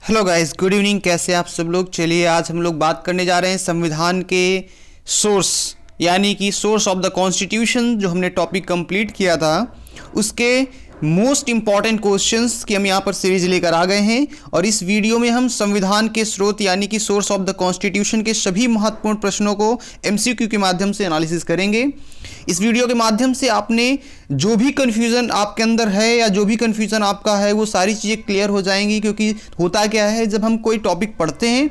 Hello guys, good evening. कैसे आप सब लोग। चलिए आज हम लोग बात करने जा रहे हैं संविधान के सोर्स यानी कि सोर्स ऑफ द कॉन्स्टिट्यूशन। जो हमने टॉपिक कंप्लीट किया था उसके मोस्ट इंपॉर्टेंट क्वेश्चंस की हम यहाँ पर सीरीज लेकर आ गए हैं और इस वीडियो में हम संविधान के स्रोत यानी कि सोर्स ऑफ द कॉन्स्टिट्यूशन के सभी महत्वपूर्ण प्रश्नों को एमसीक्यू के माध्यम से एनालिसिस करेंगे। इस वीडियो के माध्यम से आपने जो भी कन्फ्यूज़न आपके अंदर है या जो भी कन्फ्यूज़न आपका है वो सारी चीज़ें क्लियर हो जाएंगी। क्योंकि होता क्या है, जब हम कोई टॉपिक पढ़ते हैं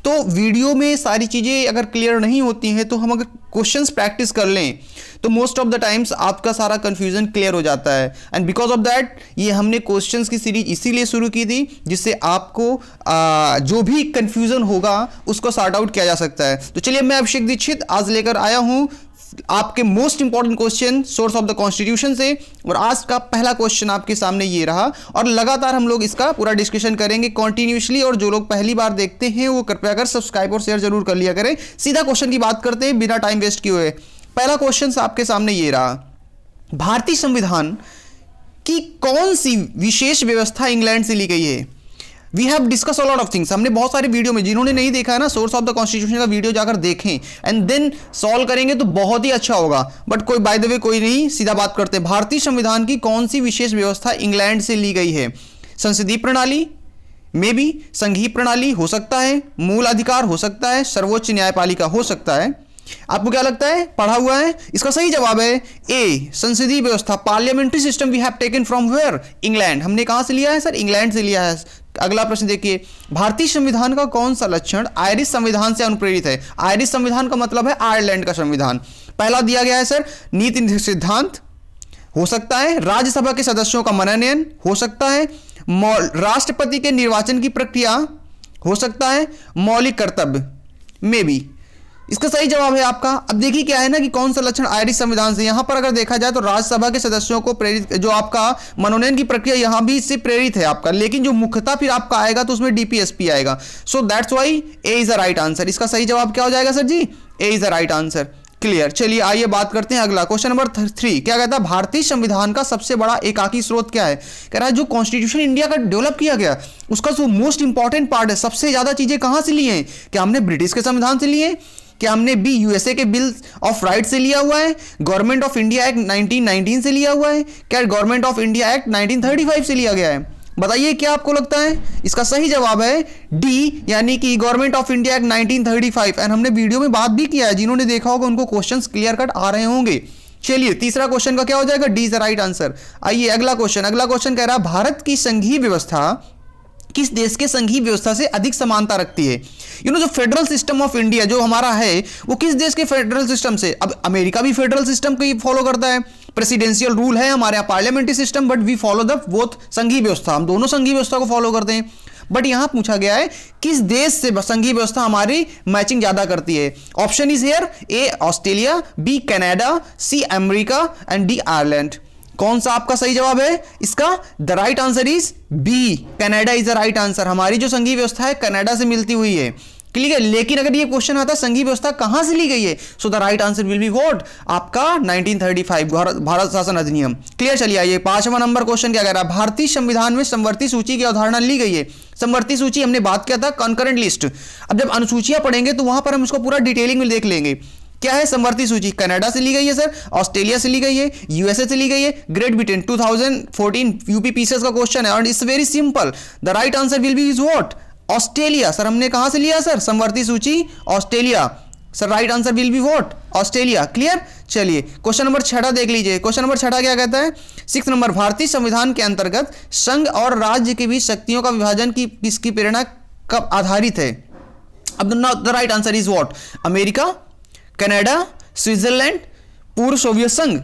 तो वीडियो में सारी चीज़ें अगर क्लियर नहीं होती हैं तो हम अगर क्वेश्चंस प्रैक्टिस कर लें तो मोस्ट ऑफ द टाइम्स आपका सारा कन्फ्यूज़न क्लियर हो जाता है। एंड बिकॉज ऑफ दैट ये हमने क्वेश्चंस की सीरीज इसीलिए शुरू की थी जिससे आपको जो भी कन्फ्यूज़न होगा उसको सॉर्ट आउट किया जा सकता है। तो चलिए, मैं अभिषेक दीक्षित आज लेकर आया हूँ आपके most important question source of the constitution से। और आज का पहला क्वेश्चन आपके सामने ये रहा और लगातार हम लोग इसका पूरा डिस्कशन करेंगे कॉन्टिन्यूसली। और जो लोग पहली बार देखते हैं वो कृपया कर सब्सक्राइब और शेयर जरूर कर लिया करें। सीधा क्वेश्चन की बात करते हैं बिना टाइम वेस्ट किए हुए। पहला क्वेश्चन आपके सामने ये रहा, भारतीय संविधान की कौन सी विशेष व्यवस्था इंग्लैंड से ली गई है। We have discuss a lot of things. हमने बहुत सारे वीडियो में, जिन्होंने नहीं देखा है ना सोर्स ऑफ द कॉन्स्टिट्यूशन का वीडियो जाकर देखें एंड देन सॉल्व करेंगे तो बहुत ही अच्छा होगा। बट कोई बाय द वे कोई नहीं, सीधा बात करते हैं। भारतीय संविधान की कौन सी विशेष व्यवस्था इंग्लैंड से ली गई है। संसदीय प्रणाली, मे बी संघीय प्रणाली हो सकता है, मूल अधिकार हो सकता है, सर्वोच्च न्यायपालिका हो सकता है। आपको क्या लगता है, पढ़ा हुआ है? इसका सही जवाब है ए, संसदीय व्यवस्था। Parliamentary system we have taken from where, England. हमने कहां से लिया है सर? इंग्लैंड से लिया है। अगला प्रश्न देखिए, भारतीय संविधान का कौन सा लक्षण आयरिश संविधान से अनुप्रेरित है। आयरिश संविधान का मतलब है आयरलैंड का संविधान। पहला दिया गया है सर नीति सिद्धांत, हो सकता है राज्यसभा के सदस्यों का मनोनयन, हो सकता है राष्ट्रपति के निर्वाचन की प्रक्रिया, हो सकता है मौलिक कर्तव्य, मे बी। इसका सही जवाब है आपका। अब देखिए क्या है ना कि कौन सा लक्षण आयरिश संविधान से, यहां पर अगर देखा जाए तो राज्यसभा के सदस्यों को प्रेरित, जो आपका मनोनयन की प्रक्रिया यहां भी इससे प्रेरित है आपका, लेकिन जो मुख्यतः फिर आपका आएगा तो उसमें डीपीएसपी आएगा। So that's why A is the right answer. इसका सही जवाब क्या हो जाएगा sir ji? A is the right answer. Clear. चलिए आइए बात करते हैं अगला क्वेश्चन नंबर 3। क्या कहता है, भारतीय संविधान का सबसे बड़ा एकाकी स्रोत क्या है। कह रहा है जो कॉन्स्टिट्यूशन इंडिया का डेवलप किया गया उसका जो मोस्ट इंपॉर्टेंट पार्ट है, सबसे ज्यादा चीजें कहां से ली हैं। क्या हमने ब्रिटिश के संविधान से लिए, क्या हमने बी यूएसए के बिल ऑफ राइट से लिया हुआ है, गवर्नमेंट ऑफ इंडिया एक्ट 1919 से लिया हुआ है, क्या गवर्नमेंट ऑफ इंडिया एक्ट 1935 से लिया गया है। बताइए क्या आपको लगता है। इसका सही जवाब है डी, यानी कि government of India act 1935। And हमने वीडियो में बात भी किया है, जिन्होंने देखा होगा उनको क्वेश्चंस क्लियर कट आ रहे होंगे। चलिए तीसरा क्वेश्चन का क्या हो जाएगा, D is the right answer. आइए अगला क्वेश्चन कह रहा है भारत की संघीय व्यवस्था किस देश के संघीय व्यवस्था से अधिक समानता रखती है। जो फेडरल सिस्टम ऑफ इंडिया जो हमारा है वो किस देश के फेडरल सिस्टम से। अब अमेरिका भी फेडरल सिस्टम को फॉलो करता है, प्रेसिडेंशियल रूल है, हमारे यहाँ parliamentary system, but we follow the both संघीय व्यवस्था। हम दोनों संघीय व्यवस्था को फॉलो करते हैं। बट यहां पूछा गया है किस देश से संघीय व्यवस्था हमारी मैचिंग ज्यादा करती है। Option is here, A Australia, B Canada, C America and D Ireland. कौन सा आपका सही जवाब है इसका? The right answer is B, Canada is the right answer. हमारी जो संघीय व्यवस्था है कनाडा से मिलती हुई है। क्लियर। लेकिन अगर ये क्वेश्चन आता संघीय व्यवस्था कहां से ली गई है, सो the right answer will be what, आपका 1935 भारत शासन अधिनियम। क्लियर। चलिए आइए 5वां नंबर क्वेश्चन क्या कह रहा है, भारतीय संविधान में समवर्ती सूची की अवधारणा ली गई है। समवर्ती सूची हमने बात किया था कंकरेंट लिस्ट। अब जब अनुसूचियां पढ़ेंगे तो वहां पर हम इसको पूरा डिटेलिंग में देख लेंगे। क्या है समवर्ती सूची? कनाडा से ली गई है सर, ऑस्ट्रेलिया से ली गई है, यूएसए से ली गई है, ग्रेट ब्रिटेन। 2014 यूपी पीसीएस का क्वेश्चन है और it's very simple. The right answer will B is what, Australia. Sir हमने कहां से लिया सर समवर्ती सूची? Australia. Sir right answer will be what, Australia. Clear. चलिए क्वेश्चन नंबर 6 देख लीजिए। क्वेश्चन नंबर 6 क्या कहता है, 6 नंबर, भारतीय संविधान के अंतर्गत संघ और राज्य के बीच शक्तियों का विभाजन की किसकी प्रेरणा कब आधारित है। अब the right answer is what, America, Canada, Switzerland, पूर्व सोवियत संघ।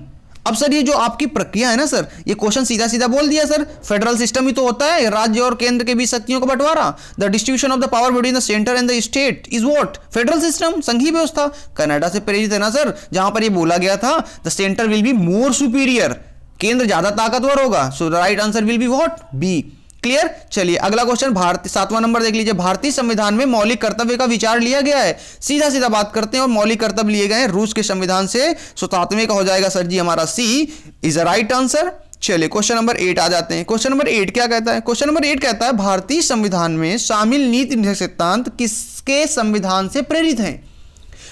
अब सर ये जो आपकी प्रक्रिया है ना सर, ये क्वेश्चन सीधा सीधा बोल दिया सर, फेडरल सिस्टम ही तो होता है, राज्य और केंद्र के बीच शक्तियों का बंटवारा। The distribution of the power between the centre and the state is what, federal system, संघीय व्यवस्था। कनाडा से प्रेरित है ना सर, जहां पर ये बोला गया था the centre will be more superior, केंद्र ज्यादा ताकतवर होगा। So the right answer will be what, B. Clear. चलिए अगला क्वेश्चन, भारतीय 7वां नंबर देख लीजिए, भारतीय संविधान में मौलिक कर्तव्य का विचार लिया गया है। सीधा सीधा बात करते हैं, और मौलिक कर्तव्य लिए गए हैं रूस के संविधान से। सो 7वें का हो जाएगा सर जी हमारा सी इज अ राइट आंसर। चलिए क्वेश्चन नंबर 8 आ जाते हैं। क्वेश्चन नंबर 8 क्या कहता है? क्वेश्चन नंबर 8 कहता है भारतीय संविधान में शामिल नीति निर्देशक सिद्धांत किसके संविधान से प्रेरित हैं?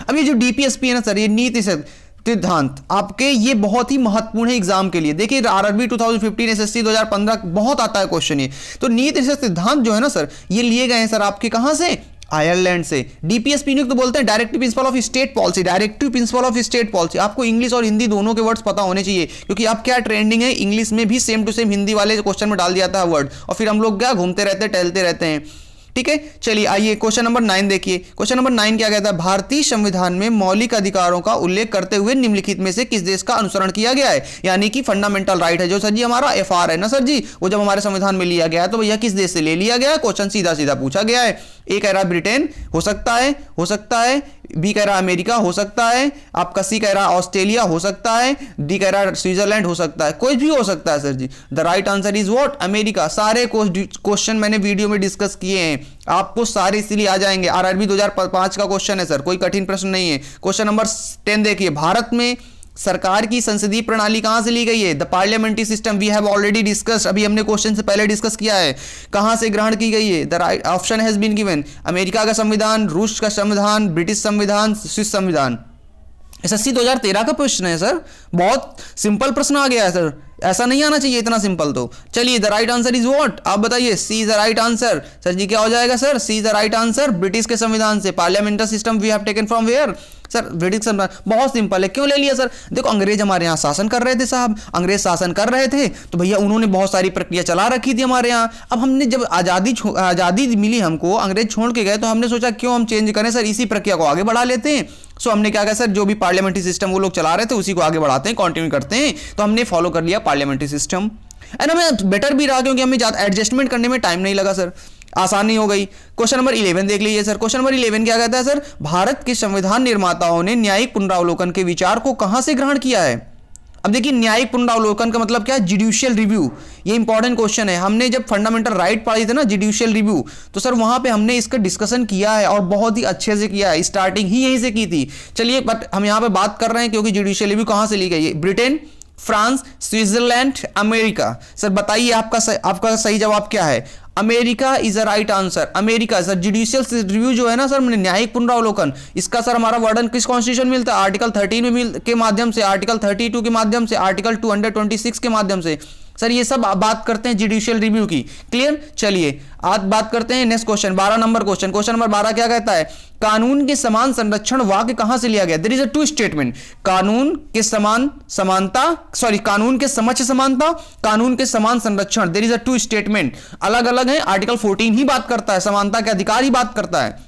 अब ये जो डीपीएसपी है ना सर, ये नीति सिद्धांत आपके ये बहुत ही महत्वपूर्ण है एग्जाम के लिए। देखिए आरआरबी 2015, एसएससी 2015 बहुत आता है क्वेश्चन ये। तो नीति सिद्धांत जो है ना सर, ये लिए गए हैं सर आपके कहां से? आयरलैंड से। डीपीएसपी तो बोलते हैं directive principle of state policy, directive principle of state policy. आपको इंग्लिश और हिंदी दोनों के वर्ड्स पता होने चाहिए, क्योंकि अब क्या ट्रेंडिंग है, इंग्लिश में भी सेम टू सेम हिंदी वाले क्वेश्चन में डाल दिया था वर्ड, और फिर हम लोग क्या घूमते रहते टहलते रहते हैं। ठीक है, चलिए आइए क्वेश्चन नंबर 9 देखिए। क्वेश्चन नंबर 9 क्या कहता है? भारतीय संविधान में मौलिक अधिकारों का उल्लेख करते हुए निम्नलिखित में से किस देश का अनुसरण किया गया है? यानी कि फंडामेंटल राइट है जो सर जी हमारा एफआर है ना सर जी, वो जब हमारे संविधान में लिया गया है तो भैया किस देश से ले लिया गया है? क्वेश्चन सीधा सीधा पूछा गया है। ए कह रहा ब्रिटेन, हो सकता है। बी कह रहा अमेरिका, हो सकता है। आपका सी कह रहा ऑस्ट्रेलिया, हो सकता है। डी कह रहा स्विट्जरलैंड, हो सकता है। कोई भी हो सकता है sir ji. The right answer is what? America. सारे क्वेश्चन मैंने वीडियो में डिस्कस किए हैं, आपको सारे इसीलिए आ जाएंगे। आरआरबी 2005 का क्वेश्चन है सर, कोई कठिन प्रश्न नहीं है। क्वेश्चन नंबर 10 देखिए, भारत में सरकार की संसदीय प्रणाली कहां से ली गई है? The parliamentary system we have already discussed, अभी हमने क्वेश्चन से पहले डिस्कस किया है। कहां से ग्रहण की गई है? The right option has been given. America का संविधान, रूस का संविधान, ब्रिटिश संविधान, स्विस संविधान। एसएससी 2013 का प्रश्न है सर, बहुत सिंपल प्रश्न आ गया है सर, ऐसा नहीं आना चाहिए इतना सिंपल। तो चलिए the right answer is what? आप बताइए। C is the right answer. Sir ji क्या हो जाएगा sir? C is the right answer. British के संविधान से। Parliamentary system we have taken from where? Sir British संविधान। बहुत सिंपल है, क्यों ले लिया सर? देखो अंग्रेज हमारे यहाँ शासन कर रहे थे साहब, अंग्रेज शासन कर रहे थे तो भैया उन्होंने बहुत सारी प्रक्रिया चला रखी थी हमारे यहाँ। अब हमने जब आज़ादी मिली हमको, अंग्रेज छोड़ के गए, तो हमने सोचा क्यों हम चेंज करें सर, इसी प्रक्रिया को आगे बढ़ा लेते हैं। सो हमने क्या कहा सर, जो भी पार्लियामेंट्री सिस्टम वो लोग चला रहे थे उसी को आगे बढ़ाते हैं, कंटिन्यू करते हैं। तो हमने फॉलो कर लिया पार्लियामेंट्री सिस्टम, एंड हमें बेटर भी रहा क्योंकि हमें ज़्यादा एडजस्टमेंट करने में टाइम नहीं लगा सर, आसानी हो गई। क्वेश्चन नंबर 11 देख लीजिए सर। क्वेश्चन नंबर 11 क्या कहता है सर? भारत के संविधान निर्माताओं ने न्यायिक पुनरावलोकन के विचार को कहां से ग्रहण किया है? अब देखिए न्यायिक पुनरावलोकन का मतलब क्या है? Judicial review. ये इंपॉर्टेंट क्वेश्चन है। हमने जब फंडामेंटल राइट पढ़ी थी ना, जुडिशियल रिव्यू, तो सर वहां पे हमने इसका डिस्कशन किया है और बहुत ही अच्छे से किया है, स्टार्टिंग ही यहीं से की थी। चलिए बट हम यहाँ पे बात कर रहे हैं क्योंकि जुडिशियल रिव्यू कहां से ली गई है? Britain, France, Switzerland, America. Sir बताइए आपका सही जवाब क्या है? America is a right answer. America sir. Judicial review जो है ना सर, न्यायिक पुनरावलोकन, इसका सर हमारा वर्णन किस कॉन्स्टिट्यूशन में मिलता है? आर्टिकल 13 में के माध्यम से, आर्टिकल 32 के माध्यम से, आर्टिकल 226 के माध्यम से। सर ये सब बात करते हैं जुडिशियल रिव्यू की। क्लियर? चलिए आज बात करते हैं next question, 12 number question. Question number 12 क्या कहता है? कानून के समान संरक्षण वाक्य कहां से लिया गया? There is a two statement. कानून के कानून के समक्ष समानता, कानून के समान संरक्षण, there is a two statement. अलग अलग है। आर्टिकल 14 ही बात करता है, समानता के अधिकार ही बात करता है।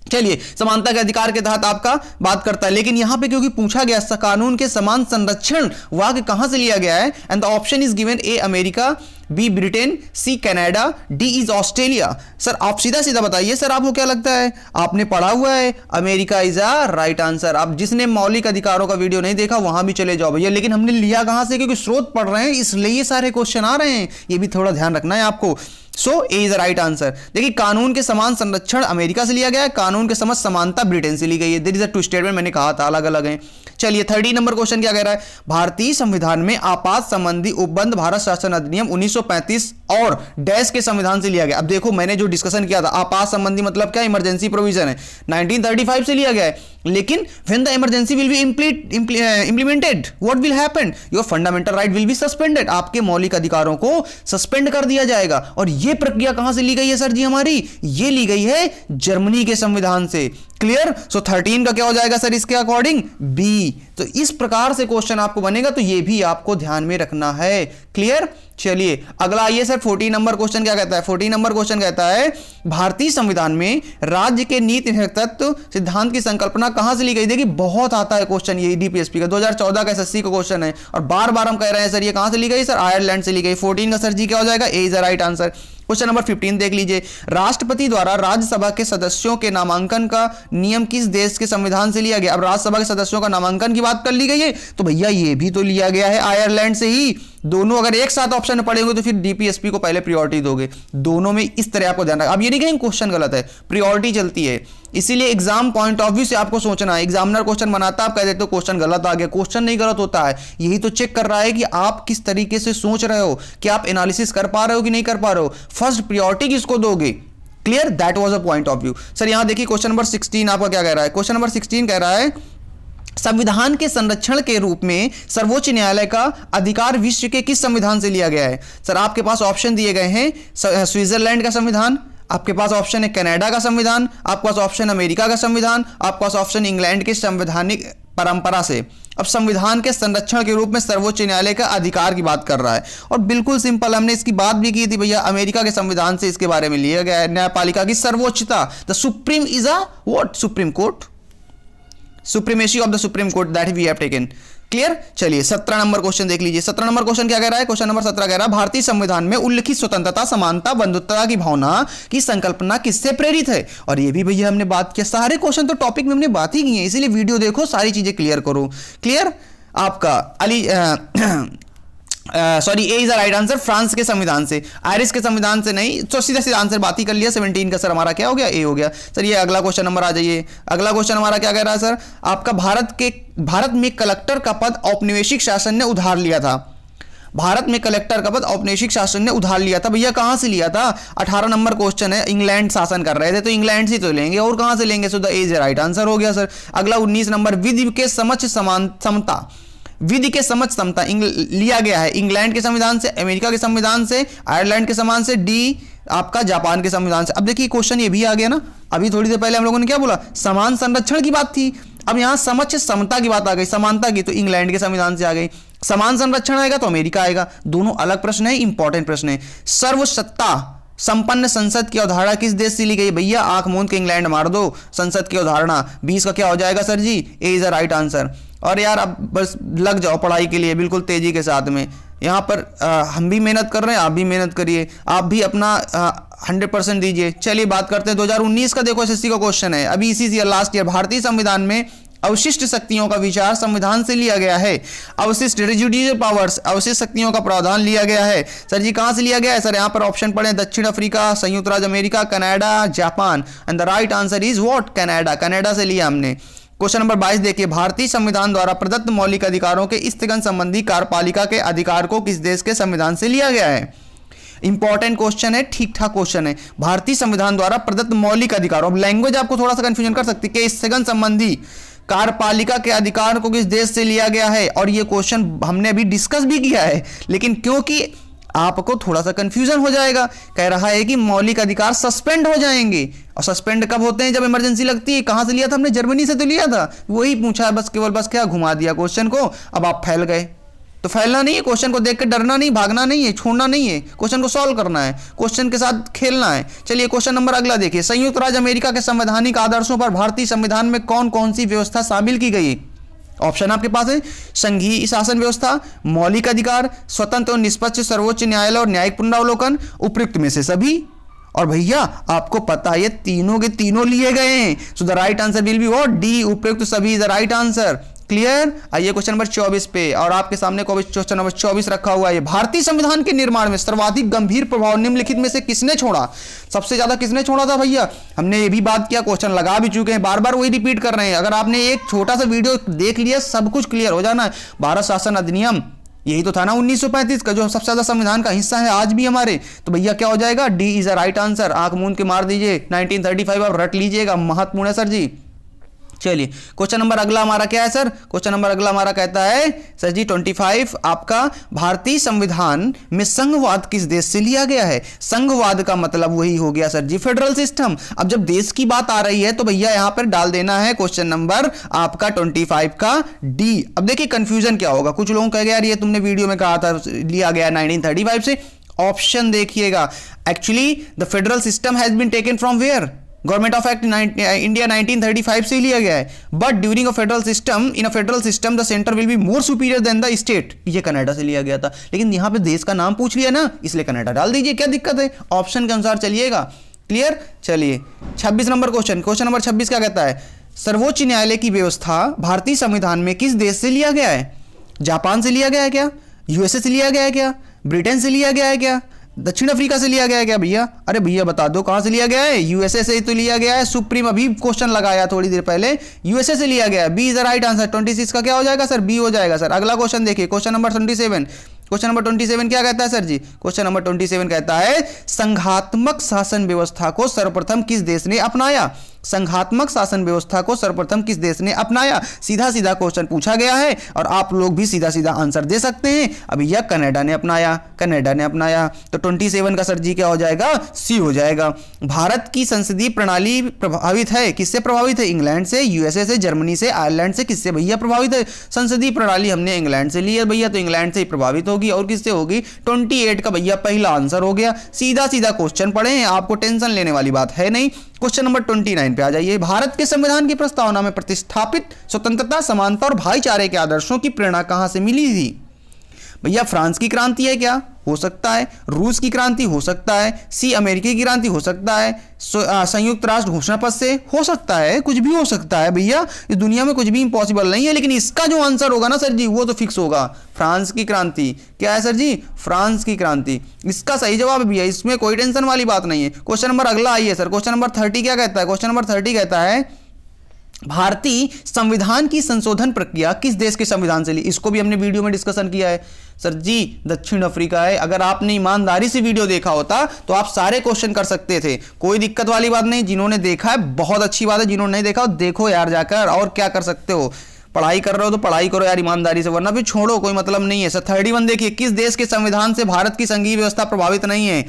चलिए समानता के अधिकार के तहत आपका बात करता है, लेकिन यहां पे क्योंकि पूछा गया कानून के समान संरक्षण वाक्य कहां से लिया गया है, and the option is given. A America, B Britain, C Canada, D is Australia. Sir आप सीधा सीधा बताइए सर, आपको क्या लगता है? आपने पढ़ा हुआ है, America is a right answer. आप जिसने मौलिक अधिकारों का वीडियो नहीं देखा वहां भी चले जाओ भैया, लेकिन हमने लिया कहां से? क्योंकि स्रोत पढ़ रहे हैं इसलिए सारे क्वेश्चन आ रहे हैं, ये भी थोड़ा ध्यान रखना है आपको। सो ए इज द राइट आंसर। देखिए कानून के समान संरक्षण अमेरिका से लिया गया है, कानून के समझ समानता ब्रिटेन से ली गई है। There is a two statement, मैंने कहा था अलग अलग हैं। चलिए 30 नंबर क्वेश्चन क्या कह रहा है? भारतीय संविधान में आपात संबंधी उपबंध भारत शासन अधिनियम 1935 और डैश के संविधान से लिया गया। अब देखो मैंने जो डिस्कशन किया था, आपात संबंधी मतलब क्या? इमरजेंसी प्रोविजन है, 1935 से लिया गया है। लेकिन when the emergency will be implemented, what will happen? Your fundamental right will be suspended. आपके मौलिक अधिकारों को सस्पेंड कर दिया जाएगा। और ये प्रक्रिया कहां से ली गई है सर जी हमारी? ये ली गई है जर्मनी के संविधान से। क्लियर? सो 13 का क्या हो जाएगा सर इसके अकॉर्डिंग? बी। तो इस प्रकार से क्वेश्चन आपको बनेगा, तो ये भी आपको ध्यान में रखना है। क्लियर? चलिए अगला आइए सर 14 नंबर क्वेश्चन क्या कहता है? 14 नंबर क्वेश्चन कहता है भारतीय संविधान में राज्य के नीति तत्व सिद्धांत की संकल्पना कहां से ली गई? देखिए बहुत आता है क्वेश्चन, ये डीपीएसपी का 2014 का एसएससी का क्वेश्चन है, और बार बार हम कह रहे हैं सर ये कहां से ली गई? सर आयरलैंड से ली गई। 14 का सर जी क्या हो जाएगा? A is the right answer. Question number 15 देख लीजिए। राष्ट्रपति द्वारा राज्यसभा के सदस्यों के नामांकन का नियम किस देश के संविधान से लिया गया? अब राज्यसभा के सदस्यों का नामांकन की बात कर ली गई है, तो भैया ये भी तो लिया गया है आयरलैंड से ही। दोनों अगर एक साथ ऑप्शन में पड़े होंगे तो फिर डीपीएसपी को पहले प्रायोरिटी दोगे। दोनों में इस तरह आपको ध्यान रखना। अब ये नहीं कहेंगे क्वेश्चन गलत है, प्रायोरिटी चलती है, इसीलिए एग्जाम पॉइंट ऑफ व्यू से आपको सोचना है। एग्जामिनर क्वेश्चन बनाता है, आप कह देते हो क्वेश्चन गलत आ गया। क्वेश्चन नहीं गलत होता है, यही तो चेक कर रहा है कि आप किस तरीके से सोच रहे हो, कि आप एनालिसिस कर पा रहे हो कि नहीं कर पा रहे हो। फर्स्ट प्रायोरिटी किसको दोगे? Clear, that was a point of view. Sir यहां देखिए क्वेश्चन नंबर 16 आपका क्या कह रहा है। क्वेश्चन नंबर 16 कह रहा है संविधान के संरक्षण के रूप में सर्वोच्च न्यायालय का अधिकार विश्व के किस संविधान से लिया गया है? सर आपके पास ऑप्शन दिए गए हैं, स्विट्जरलैंड का संविधान, आपके पास ऑप्शन है कनाडा का संविधान, आपके पास ऑप्शन अमेरिका का संविधान, आपके पास ऑप्शन इंग्लैंड के संवैधानिक परंपरा से। अब संविधान के संरक्षण के रूप में सर्वोच्च न्यायालय का अधिकार की बात कर रहा है, और बिल्कुल सिंपल, हमने इसकी बात भी की थी भैया, अमेरिका के संविधान से इसके बारे में लिया गया है। न्यायपालिका की सर्वोच्चता, the supreme is a what? Supreme court, supremacy of the supreme court that we have taken. Clear. चलिए 17 नंबर क्वेश्चन देख लीजिए। 17 नंबर क्वेश्चन क्या कह रहा है? क्वेश्चन नंबर 17 कह रहा है भारतीय संविधान में उल्लिखित स्वतंत्रता, समानता, बंधुत्वता की भावना की संकल्पना किससे प्रेरित है? और ये भी भैया हमने बात किया, सारे क्वेश्चन तो टॉपिक में हमने बात ही की है, इसीलिए वीडियो देखो, सारी चीजें क्लियर करो। क्लियर। आपका Ali sorry, A is the right answer, France के संविधान से, आयरिश के संविधान से नहीं। तो सीधा सीधा आंसर बात ही कर लिया। 17 का सर हमारा क्या हो गया? ए हो गया। सर ये अगला क्वेश्चन नंबर आ जाइए। अगला क्वेश्चन हमारा क्या कह रहा है सर? आपका भारत में कलेक्टर का पद औपनिवेशिक शासन ने उधार लिया था। भारत में कलेक्टर का पद औपनिवेशिक शासन ने उधार लिया था। भैया कहां से लिया था? 18 नंबर क्वेश्चन है, इंग्लैंड शासन कर रहे थे तो इंग्लैंड से तो लेंगे, और कहां से लेंगे? So the A is the right answer हो गया सर। अगला 19 नंबर, विधि के समक्ष समता, विधि के समक्ष समता लिया गया है इंग्लैंड के संविधान से, अमेरिका के संविधान से, आयरलैंड के संविधान से, डी आपका जापान के संविधान से। अब देखिए क्वेश्चन ये भी आ गया ना, अभी थोड़ी देर पहले हम लोगों ने क्या बोला? समान संरक्षण की बात थी, अब यहां समक्ष समता की बात आ गई, समानता की, तो इंग्लैंड के संविधान से आ गई। समान संरक्षण आएगा तो अमेरिका आएगा। दोनों अलग प्रश्न है, इंपॉर्टेंट प्रश्न है। सर्वसत्ता संपन्न संसद की अवधारणा किस देश से ली गई? भैया आंख मूंद के इंग्लैंड मार दो, संसद की अवधारणा। 20 का क्या हो जाएगा sir ji? A is the right answer. और यार अब बस लग जाओ पढ़ाई के लिए बिल्कुल तेजी के साथ में। यहाँ पर हम भी मेहनत कर रहे हैं, आप भी मेहनत करिए, आप भी अपना 100% दीजिए। चलिए बात करते हैं 2019 का। देखो एसएससी का क्वेश्चन है, अभी इसी ईयर लास्ट ईयर, भारतीय संविधान में अवशिष्ट शक्तियों का विचार संविधान से लिया गया है। अवशिष्ट रेजिडुअल पावर्स, अवशिष्ट शक्तियों का प्रावधान लिया गया है। सर जी कहां से लिया गया है? सर यहां पर ऑप्शन पढ़े, दक्षिण अफ्रीका, संयुक्त राज्य America, Canada, Japan, and the right answer is what? Canada. Canada से लिया हमने। क्वेश्चन नंबर 22 देखिए, भारतीय संविधान द्वारा प्रदत्त मौलिक अधिकारों के स्थगन संबंधी कार्यपालिका के अधिकार को किस देश के संविधान से लिया गया है? इंपॉर्टेंट क्वेश्चन है, ठीक ठाक क्वेश्चन है। भारतीय संविधान द्वारा प्रदत्त मौलिक अधिकारों, अब लैंग्वेज आपको थोड़ा सा कंफ्यूजन कर सकती है कि स्थगन संबंधी कार्यपालिका के अधिकार को किस देश से लिया गया है, और ये क्वेश्चन हमने अभी डिस्कस भी किया है, लेकिन क्योंकि आपको थोड़ा सा कंफ्यूजन हो जाएगा, कह रहा है कि मौलिक अधिकार सस्पेंड हो जाएंगे, और सस्पेंड कब होते हैं? जब इमरजेंसी लगती है। कहां से लिया था हमने? जर्मनी से तो लिया था, वही पूछा है बस, केवल बस क्या घुमा दिया क्वेश्चन को। अब आप फैल गए, तो फैलना नहीं है, क्वेश्चन को देख के डरना नहीं, भागना नहीं है, छोड़ना नहीं है, क्वेश्चन को सॉल्व करना है, क्वेश्चन के साथ खेलना है। चलिए क्वेश्चन नंबर अगला देखिए, संयुक्त राज्य अमेरिका के संवैधानिक आदर्शों पर भारतीय संविधान में कौन कौन सी व्यवस्था शामिल की गई? ऑप्शन आपके पास है, संघीय शासन व्यवस्था, मौलिक अधिकार, स्वतंत्र और निष्पक्ष सर्वोच्च न्यायालय और न्यायिक पुनरावलोकन, उपयुक्त में से सभी। और भैया आपको पता है तीनों के तीनों लिए गए हैं, सो the right answer will be what? D, उपयुक्त सभी is the right answer. Clear. आइए क्वेश्चन नंबर 24 पे, और आपके सामने क्वेश्चन नंबर 24 रखा हुआ है। भारतीय संविधान के निर्माण में सर्वाधिक गंभीर प्रभाव निम्नलिखित में से किसने छोड़ा? सबसे ज्यादा किसने छोड़ा था भैया? हमने ये भी बात किया, क्वेश्चन लगा भी चुके हैं, बार बार वही रिपीट कर रहे हैं। अगर आपने एक छोटा सा वीडियो देख लिया, सब कुछ क्लियर हो जाना है। भारत शासन अधिनियम, यही तो था ना 1935 का, जो सबसे ज्यादा संविधान का हिस्सा है आज भी हमारे। तो भैया क्या हो जाएगा? D is a right answer. आंख मूंद के मार दीजिए, 1935 आप रट लीजिएगा, महत्वपूर्ण है सर जी। चलिए क्वेश्चन नंबर अगला हमारा क्या है सर? क्वेश्चन नंबर अगला हमारा कहता है सर जी 25 आपका, भारतीय संविधान में संघवाद किस देश से लिया गया है? संघवाद का मतलब वही हो गया सर जी फेडरल सिस्टम। अब जब देश की बात आ रही है तो भैया यहां पर डाल देना है क्वेश्चन नंबर आपका 25 का डी। अब देखिए कंफ्यूजन क्या होगा, कुछ लोगों कह गया यार ये तुमने वीडियो में कहा था लिया गया 1935 से। ऑप्शन देखिएगा, actually the federal system has been taken from where? Government of act India 1935 से ही लिया गया है। But during a federal system, in a federal system the centre will be more superior than the state, ये Canada से लिया गया था। लेकिन यहां पे देश का नाम पूछ लिया ना, इसलिए कनाडा डाल दीजिए, क्या दिक्कत है? ऑप्शन के अनुसार चलिएगा। क्लियर। चलिए 26 नंबर क्वेश्चन, क्वेश्चन नंबर 26 क्या कहता है? सर्वोच्च न्यायालय की व्यवस्था भारतीय संविधान में किस देश से लिया गया है? जापान से लिया गया है क्या? यूएसए से लिया गया है क्या? ब्रिटेन से लिया गया है क्या? दक्षिण अफ्रीका से लिया गया है क्या भैया? अरे भैया बता दो कहां से लिया गया है? यूएसए से ही तो लिया गया है। सुप्रीम अभी क्वेश्चन लगाया थोड़ी देर पहले, यूएसए से लिया गया है। B is the right answer. 26 का क्या हो जाएगा सर? बी हो जाएगा सर। अगला क्वेश्चन देखिए, क्वेश्चन नंबर 27। क्वेश्चन नंबर 27 क्या कहता है सर जी? क्वेश्चन नंबर 27 कहता है संघात्मक शासन व्यवस्था को सर्वप्रथम किस देश ने अपनाया? संघात्मक शासन व्यवस्था को सर्वप्रथम किस देश ने अपनाया? सीधा सीधा क्वेश्चन पूछा गया है और आप लोग भी सीधा सीधा आंसर दे सकते हैं। अब यह कनाडा ने अपनाया, कनाडा ने अपनाया। तो 27 का सर जी क्या हो जाएगा? सी हो जाएगा। भारत की संसदीय प्रणाली प्रभावित है, किससे प्रभावित है? इंग्लैंड से, यूएसए से, जर्मनी से, आयरलैंड से, किससे भैया प्रभावित है? संसदीय प्रणाली हमने इंग्लैंड से ली है भैया, तो इंग्लैंड से ही प्रभावित होगी। और किससे होगी? 28 का भैया पहला आंसर हो गया। सीधा सीधा क्वेश्चन पढ़े हैं, आपको टेंशन लेने वाली बात है नहीं। क्वेश्चन नंबर 29 पे आ जाइए। भारत के संविधान की प्रस्तावना में प्रतिस्थापित स्वतंत्रता, समानता और भाईचारे के आदर्शों की प्रेरणा कहां से मिली थी? भैया फ्रांस की क्रांति है क्या? हो सकता है। रूस की क्रांति हो सकता है। सी अमेरिकी की क्रांति हो सकता है। संयुक्त राष्ट्र घोषणा पत्र से हो सकता है। कुछ भी हो सकता है भैया, इस दुनिया में कुछ भी इंपॉसिबल नहीं है। लेकिन इसका जो आंसर होगा ना सर जी, वो तो फिक्स होगा। फ्रांस की क्रांति। क्या है सर जी? फ्रांस की क्रांति इसका सही जवाब है भैया, इसमें कोई टेंशन वाली बात नहीं है। क्वेश्चन नंबर अगला आइए सर। क्वेश्चन नंबर 30 क्या कहता है? क्वेश्चन नंबर 30 कहता है भारतीय संविधान की संशोधन प्रक्रिया किस देश के संविधान से ली? इसको भी हमने वीडियो में डिस्कशन किया है सर जी, दक्षिण अफ्रीका है। अगर आपने ईमानदारी से वीडियो देखा होता तो आप सारे क्वेश्चन कर सकते थे, कोई दिक्कत वाली बात नहीं। जिन्होंने देखा है बहुत अच्छी बात है, जिन्होंने नहीं देखा देखो यार जाकर, और क्या कर सकते हो। पढ़ाई कर रहे हो तो पढ़ाई करो यार ईमानदारी से, वरना फिर छोड़ो, कोई मतलब नहीं है। सर 31 देखिए, किस देश के संविधान से भारत की संघीय व्यवस्था प्रभावित नहीं है?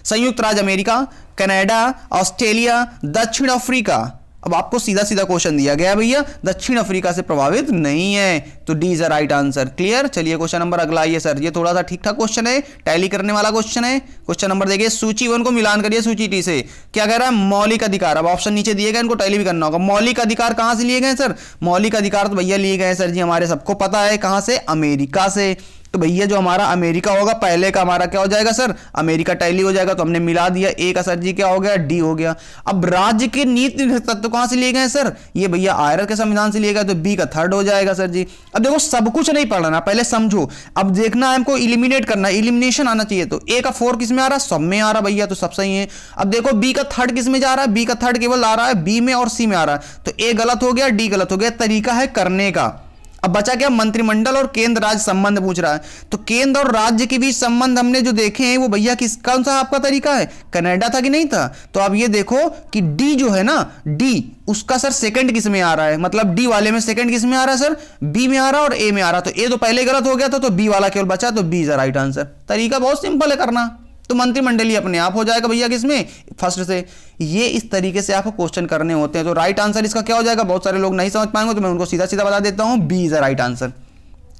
संयुक्त राज्य अमेरिका, कनाडा, ऑस्ट्रेलिया, दक्षिण अफ्रीका। अब आपको सीधा सीधा क्वेश्चन दिया गया भैया, दक्षिण अफ्रीका से प्रभावित नहीं है, तो D is the right answer. Clear? चलिए क्वेश्चन नंबर अगला आइए सर। ये थोड़ा सा ठीक ठाक क्वेश्चन है, टैली करने वाला क्वेश्चन है। क्वेश्चन नंबर देखिए, सूची 1 को मिलान करिए सूची टी से। क्या कह रहा है? मौलिक अधिकार। अब ऑप्शन नीचे दिए गए, इनको टैली भी करना होगा। मौलिक अधिकार कहां से लिए गए सर? मौलिक अधिकार तो भैया लिए गए सर जी, हमारे सबको पता है कहां से? अमेरिका से। तो भैया जो हमारा अमेरिका होगा, पहले का हमारा क्या हो जाएगा सर? अमेरिका टैली हो जाएगा, तो हमने मिला दिया। ए का सर जी क्या हो गया? डी हो गया। अब राज्य के नीति तत्व कहां से लिए गए सर? ये भैया आयरन के संविधान से लिए गए, तो बी का थर्ड हो जाएगा सर जी। अब देखो सब कुछ नहीं पढ़ना, पहले समझो। अब देखना है हमको, इलिमिनेट करना है, इलिमिनेशन आना चाहिए। तो ए का 4 किस में आ रहा है? सब में आ रहा भैया, तो सब सही है। अब देखो बी का थर्ड किस में जा रहा है? बी का थर्ड केवल आ रहा है बी में और सी में आ रहा है, तो ए गलत हो गया, डी गलत हो गया। तरीका है करने का। अब बचा क्या? मंत्रिमंडल और केंद्र राज्य संबंध पूछ रहा है, तो केंद्र और राज्य के बीच संबंध हमने जो देखे हैं वो भैया किस कौन सा आपका तरीका है? कनाडा था कि नहीं था? तो अब ये देखो कि डी जो है ना, डी उसका सर सेकंड किस में आ रहा है? मतलब डी वाले में सेकंड किस में आ रहा है सर? बी में आ रहा है और ए में आ रहा है। तो ए तो पहले गलत हो गया था, तो बी वाला केवल बचा, तो B is the right answer. तरीका बहुत सिंपल है करना, तो मंत्रिमंडलीय अपने आप हो जाएगा भैया किसमें? फर्स्ट से। ये इस तरीके से आपको क्वेश्चन करने होते हैं। तो राइट आंसर इसका क्या हो जाएगा? बहुत सारे लोग नहीं समझ पाएंगे, तो मैं उनको सीधा सीधा बता देता हूं, B is the right answer.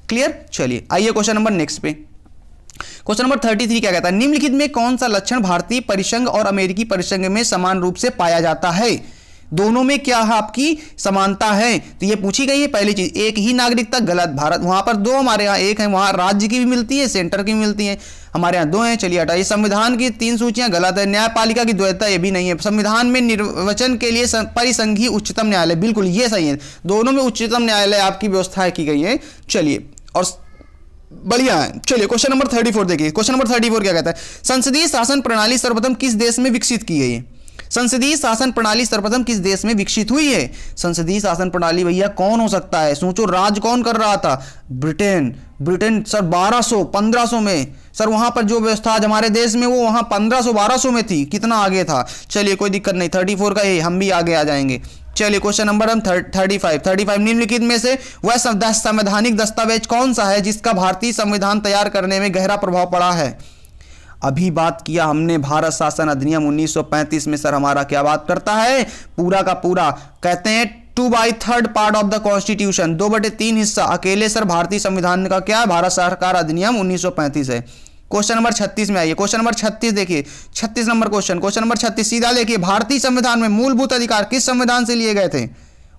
Clear? चलिए आइए क्वेश्चन नंबर नेक्स्ट पे। क्वेश्चन नंबर 33 क्या कहता है? निम्नलिखित में कौन सा लक्षण भारतीय परिसंघ और अमेरिकी परिसंघ में समान रूप से पाया जाता है? दोनों में क्या आपकी समानता है? तो ये पूछी गई है। पहली चीज, एक ही नागरिकता, गलत। भारत वहां पर दो, हमारे यहाँ एक है। वहां राज्य की भी मिलती है, सेंटर की भी मिलती है, हमारे यहाँ दो हैं। चलिए हटाइए। संविधान की 3 सूचियां, गलत है। न्यायपालिका की द्वैतता, ये भी नहीं है। संविधान में निर्वाचन के लिए परिसंघीय उच्चतम न्यायालय, बिल्कुल ये सही है। दोनों में उच्चतम न्यायालय आपकी व्यवस्था की गई है। चलिए और बढ़िया है। चलिए क्वेश्चन नंबर 34 देखिए। क्वेश्चन नंबर 34 क्या कहता है? संसदीय शासन प्रणाली सर्वप्रथम किस देश में विकसित की गई है? संसदीय शासन प्रणाली सर्वप्रथम किस देश में विकसित हुई है? संसदीय शासन प्रणाली भैया कौन हो सकता है? सोचो, राज कौन कर रहा था? ब्रिटेन। ब्रिटेन सर 1200-1500 में, सर वहां पर जो व्यवस्था आज हमारे देश में वो वहां 1500-1200 में थी। कितना आगे था। चलिए कोई दिक्कत नहीं, 34 का ये हम भी आगे आ जाएंगे। चलिए क्वेश्चन नंबर हम 35 निम्नलिखित में से वह संवैधानिक दस्तावेज कौन सा है जिसका भारतीय संविधान तैयार करने में गहरा प्रभाव पड़ा है? अभी बात किया हमने भारत शासन अधिनियम 1935 में। सर हमारा क्या बात करता है? पूरा का पूरा कहते हैं 2/3 पार्ट ऑफ द कॉन्स्टिट्यूशन, 2/3 हिस्सा अकेले सर भारतीय संविधान का क्या है? भारत सरकार अधिनियम 1935 है। क्वेश्चन नंबर 36 में आइए। क्वेश्चन नंबर 36 देखिए, 36 नंबर क्वेश्चन। क्वेश्चन नंबर 36 सीधा देखिए, भारतीय संविधान में मूलभूत अधिकार किस संविधान से लिए गए थे?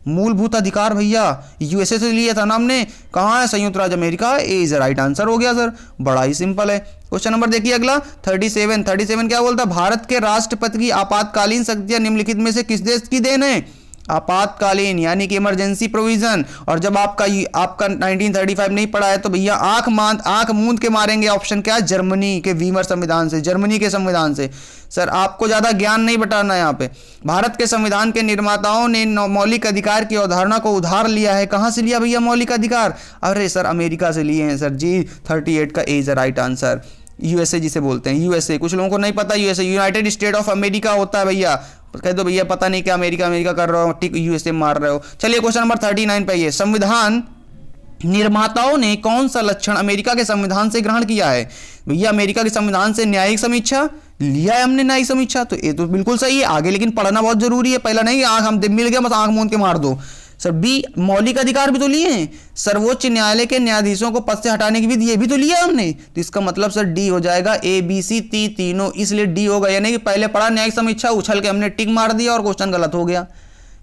मूलभूत अधिकार भैया यूएसए से लिया था ना हमने। कहाँ है? संयुक्त राज्य America. A is right answer हो गया सर, बड़ा ही सिंपल है। क्वेश्चन नंबर देखिए अगला 37 क्या बोलता है? भारत के राष्ट्रपति की आपातकालीन शक्तियां निम्नलिखित में से किस देश की देन है? आपातकालीन यानी कि इमरजेंसी प्रोविजन। और जब आपका 1935 नहीं पड़ा है तो भैया आंख मूंद के मारेंगे। ऑप्शन क्या है? जर्मनी के वीमर संविधान से, जर्मनी के संविधान से। सर आपको ज़्यादा ज्ञान नहीं बटाना यहाँ पे। भारत के संविधान के निर्माताओं ने मौलिक अधिकार की अवधारणा को उधार लिया है। कहाँ से लिया भैया मौलिक अधिकार? अरे सर अमेरिका से लिए हैं सर जी। 38 का ए इज राइट आंसर। यूएसए जिसे बोलते हैं, यूएसए, कुछ लोगों को नहीं पता, USA United state of America होता है भैया। कह दो भैया पता नहीं क्या अमेरिका अमेरिका कर रहे हो, ठीक यूएसए मार रहे हो। चलिए क्वेश्चन नंबर 39 पे ये, संविधान निर्माताओं ने कौन सा लक्षण अमेरिका के संविधान से ग्रहण किया है? भैया अमेरिका के संविधान से न्यायिक समीक्षा लिया है हमने, न्यायिक समीक्षा, तो ये तो बिल्कुल सही है। आगे लेकिन पढ़ना बहुत जरूरी है, पहला नहीं आंख हम मिल गया बस आंख मूंद के मार दो। सर बी, मौलिक अधिकार भी तो लिए हैं। सर्वोच्च न्यायालय के न्यायाधीशों को पद से हटाने की विधि, ये भी तो लिया हमने। तो इसका मतलब सर डी हो जाएगा, ए बी सी तीनों, इसलिए डी होगा। यानी कि पहले पढ़ा न्यायिक समीक्षा, उछल के हमने टिक मार दिया और क्वेश्चन गलत हो गया।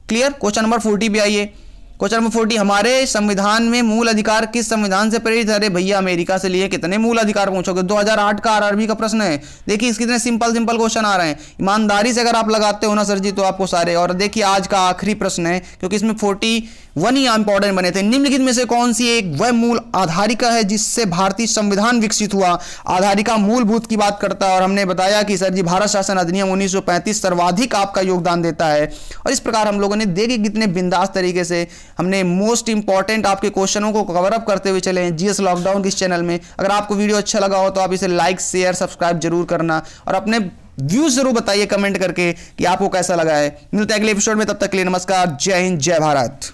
क्लियर? क्वेश्चन नंबर 40 पे आइए। क्वेश्चन नंबर 40, हमारे संविधान में मूल अधिकार किस संविधान से प्रेरित है? अरे भैया अमेरिका से लिए कितने मूल अधिकार पूछोगे? 2008 का आरआरबी का प्रश्न है। देखिए इसके कितने सिंपल क्वेश्चन आ रहे हैं। ईमानदारी से अगर आप लगाते हो ना सर जी तो आपको सारे। और देखिए आज का आखिरी प्रश्न है, क्योंकि इसमें 41 ही इंपॉर्टेंट बने थे। निम्नलिखित में से कौन सी एक वह मूल आधारिका है जिससे भारतीय संविधान विकसित हुआ? आधारिका मूलभूत की बात करता है और हमने बताया कि सर जी भारत शासन अधिनियम 1935 सर्वाधिक आपका योगदान देता है। और इस प्रकार हम लोगों ने देखिए कितने बिंदास तरीके से हमने मोस्ट इंपॉर्टेंट आपके क्वेश्चनों को कवर अप करते हुए चले हैं जीएस लॉकडाउन के इस चैनल में। अगर आपको वीडियो अच्छा लगा हो तो आप इसे लाइक शेयर सब्सक्राइब जरूर करना और अपने व्यूज जरूर बताइए कमेंट करके कि आपको कैसा लगा है। मिलते हैं अगले एपिसोड में, तब तक के लिए नमस्कार, जय हिंद, जय भारत।